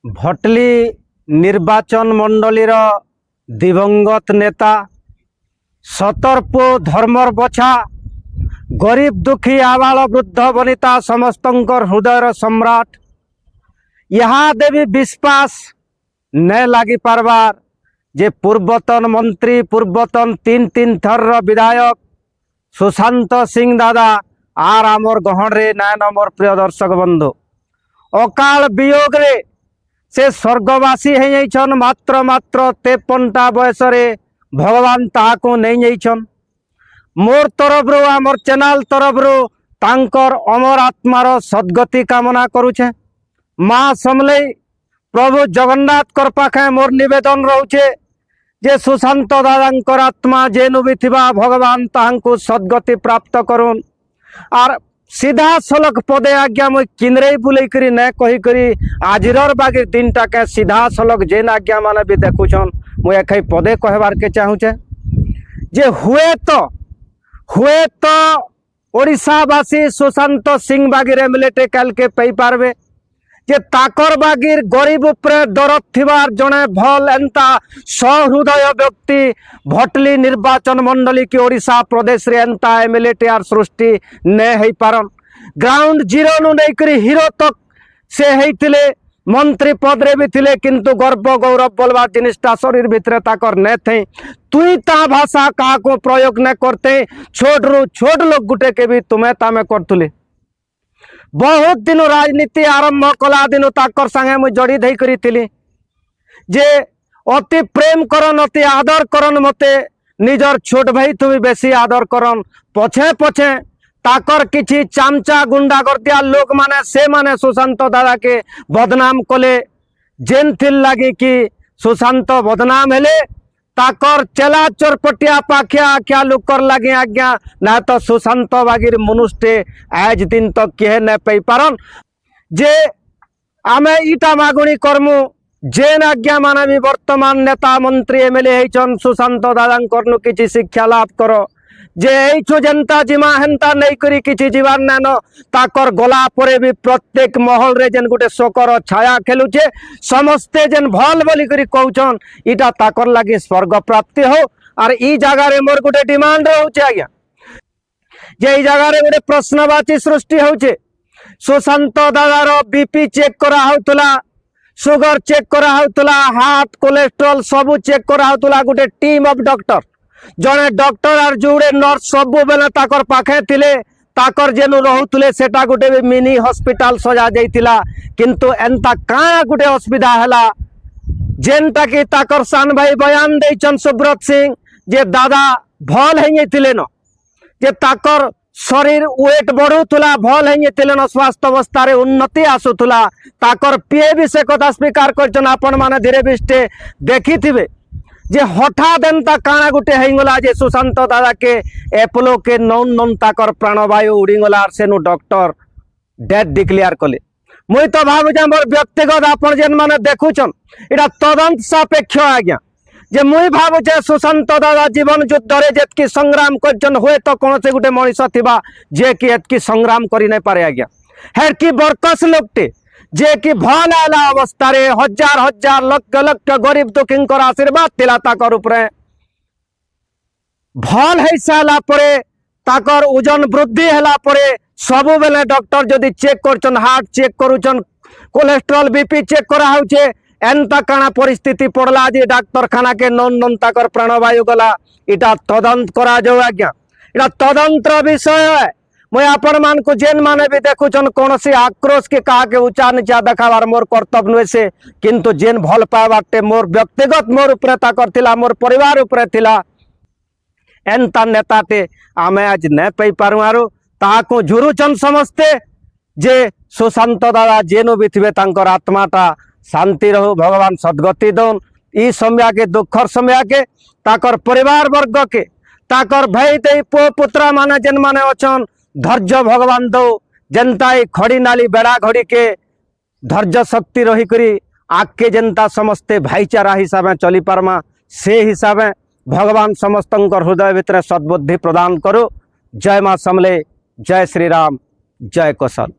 भटली निर्वाचन मंडलीर दिवंगत नेता सतर्पो धर्मर बछा गरीब दुखी आबाल वृद्ध वनिता समस्तंकर हृदयर सम्राट यहाँ देवी विश्वास न लगी पारबार जे पूर्वतन मंत्री पूर्वतन तीन तीन थर विधायक सुशांत सिंह दादा आर आमर गहन रे नायन आमर प्रिय दर्शक बंधु अकाल वियोग रे से स्वर्गवासी होइछन मात्र मात्र 53टा बयस रे भगवान ताको नहीं जाइछन। मोर तरफ रो आमर चैनल तरफ रो तांकर अमर आत्मार सद्गति कामना करुछे। माँ समलई प्रभु जगन्नाथ कर पाखे मोर निवेदन रोचे जे सुशांत दादांकर आत्मा जेनु भी थिबा भगवान तांको सद्गति प्राप्त करुन। आर सीधा सलख पदे आज्ञा मुई किनरे बुले करी न कही करी आजिरर बागी दिनटा के सीधा सलख जेन आज्ञा माने भी देखुछन मुई एखै पदे कहबार के चाहूचे जे हुए तो ओडिशावासी सुशांत सिंह बागीर एमएलए काल के पई पारबे जे ताकर बागीर गरीब उपरे दरद थिबार जने भल एंता सहृदय व्यक्ति भटली निर्वाचन मंडली की ओडिशा प्रदेश रे एंता एमएलए आर सृष्टि ने हेई पारन। ग्राउंड जीरो नु नै करी हीरो तक से हेइतिले मंत्री पद रे भी थिले किंतु गर्व गौरव बोलबार जिनिसटा शरीर भितरे ताकर ने थे तुई ता भाषा का को प्रयोग न करते छोट रु छोट लोग गुटे के भी तुम्हें तामे करतुले। बहुत दिन राजनीति आरंभ कला दिन ताकर संगे मुझे जड़ी धई करी थिली जे अति प्रेम करन अति आदर करन मते निजर छोट भाई तुम बेसी आदर करन पछे पछे ताकर किछि चामचा गुंडा करतिया लोक माने से माने सुशांत दादा के बदनाम कले जेन थिल लगी कि सुशांत बदनाम हेले ताकर चला चोरपटिया पाखिया आख्या लुकर लगे आज्ञा ना तो सुशांत बागीर मनुष्य आज दिन तक किए न पई पारन जे आमे इटा मागुणी करमु जेन आज्ञा माने भी वर्तमान नेता मंत्री एमएलए हेचन सुशांत दादा करनु किछि शिक्षा लाभ करो जे एइछु जनता जिमा हेंता नहीं करी किछि जीवार नानो ताकर गला परे भी प्रत्येक महल रे जेन गुटे शोकर छाया खेलुचे समस्ते जेन भल बोली करी कहउछन इटा ताकर लागी स्वर्ग प्राप्ति हो। और ई जगह रे मोर गुटे डिमांड रहउचे आज्ञा जे ई जगह रे गुटे प्रश्नवाची सृष्टि होउचे सुशांत दादार बीपी चेक करा होतला सुगर चेक करा होतला हार्ट कोलेस्ट्रॉल सब चेक करा होतला गुटे टीम ऑफ डॉक्टर जने डॉक्टर और जुड़े नर्स सब बेले ताकर पाखे थिले ताकर जेनु रहउतले सेटा गुटे भी मिनी हॉस्पिटल सजा जाइतिला किंतु एंता काया गुटे असुविधा हला जेनटा कि ताकर सान भाई बयान देइछन सुब्रत सिंह जे दादा भल हेइथिले न जे ताकर शरीर वेट बढ़ुतला भल हेइथिले न स्वास्थ्य अवस्था रे उन्नति आसुतला ताकर पीए भी से कथा स्वीकार करछन आपण माने धीरे बिस्टे देखिथिबे जे हठात एंता काना गुटे हेगला जे सुशांत दादा के एपोलो के नौन नौन ताकर प्राणवायु उड़ीगला सेनु डॉक्टर डेथ डिक्लेयर कले। मुई तो भाबुचे मोर व्यक्तिगत आपण जेन माने देखुछन एटा तदंत सापेक्ष आज्ञा जे मुई भाबुचे सुशांत दादा जीवन युद्ध रे जेतकी संग्राम करछन होय तो कोन से गुटे मनीष थिबा जे कि एतकी संग्राम करि नै पारे आज्ञा हेर की बरकस लोकटे जे कि भल आला अवस्था रे हजार हजार लक्ष लक्ष गरीब दुखींकर आशीर्वाद थिला ताकर उपरे भल है साला परे ताकर ओजन वृद्धि हला परे सब बेले डॉक्टर जदि चेक करछन हार्ट चेक करूछन कोलेस्ट्रॉल बीपी चेक करा होचे एंता काना परिस्थिति पड़ला जे डॉक्टर खाना के नन नन ताकर प्राणवायु गला इटा तदंत करा जाओ आज्ञा इटा तदंतर विषय है। मैं आपण मान को जेन माने भी देखुछन कौन सी आक्रोश के कहा के ऊंचा नीचा देखाबार मोर कर्तव्य नुहे से किंतु जेन भल पावाटे मोर व्यक्तिगत मोर उपरे ताकर थिला मोर परिवार उपरे थिला एंता नेताते आमे आज न पई पारु आरो ताको झुरुचन समस्ते जे सुशांत दादा जेनु भी थिबे तांकर आत्माटा शांति रहु भगवान सद्गति दौन ई समय के दुखर समय के ताकर परिवार वर्ग के ताकर भाई दे पो पुत्रा माने जेन माने अछन धैर्य भगवान दो जनता खड़ी नाली बेड़ा घड़ी के धैर्य शक्ति रही करी आके जनता समस्ते भाईचारा हिसाब से चली पारमा से हिसाब से भगवान समस्त हृदय भितर सद्बुद्धि प्रदान करो। जय माँ समले जय श्री राम जय कौशल।